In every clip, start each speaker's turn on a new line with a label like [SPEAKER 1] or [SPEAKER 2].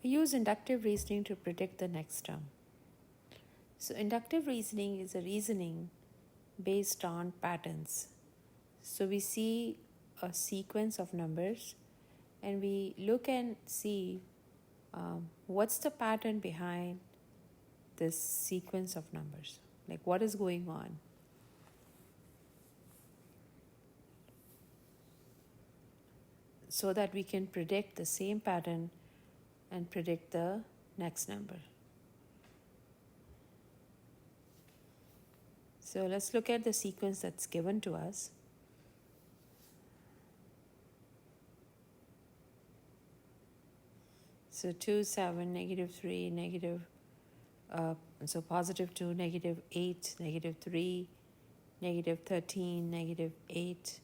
[SPEAKER 1] use inductive reasoning to predict the next term. So inductive reasoning is a reasoning based on patterns. So we see a sequence of numbers and we look and see what's the pattern behind this sequence of numbers, like what is going on. So that we can predict the same pattern and predict the next number. So let's look at the sequence that's given to us. So 2, 7, -3, so +2, -8, -3, -13, -8,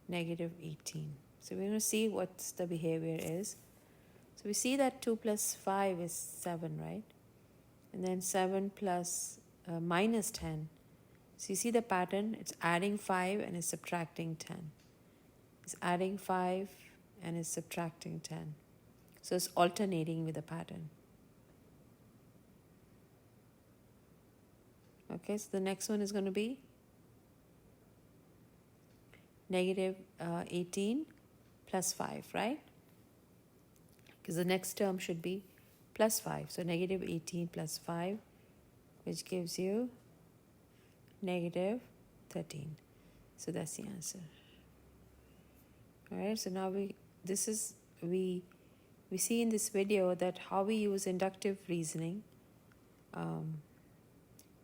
[SPEAKER 1] -18. So we're going to see what the behavior is. So we see that 2 plus 5 is 7, right? And then 7 plus minus 10. So you see the pattern, it's adding 5 and it's subtracting 10. It's adding 5 and it's subtracting 10. So it's alternating with the pattern. Okay, so the next one is going to be -18 plus 5, right? Because the next term should be plus 5. So -18 plus 5, which gives you -13. So that's the answer. All right, so now we see in this video that how we use inductive reasoning,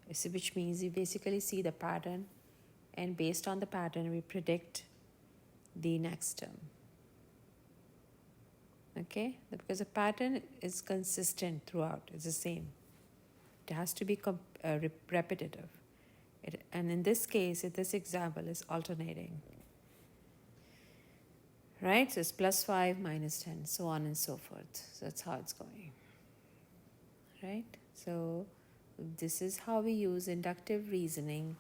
[SPEAKER 1] which means we basically see the pattern, and based on the pattern we predict the next term. Okay, because the pattern is consistent throughout, it's the same. It has to be repetitive. And in this case, in this example, is alternating. Right, so it's plus 5, minus 10, so on and so forth. So that's how it's going. Right, so this is how we use inductive reasoning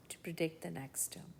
[SPEAKER 1] to predict the next term.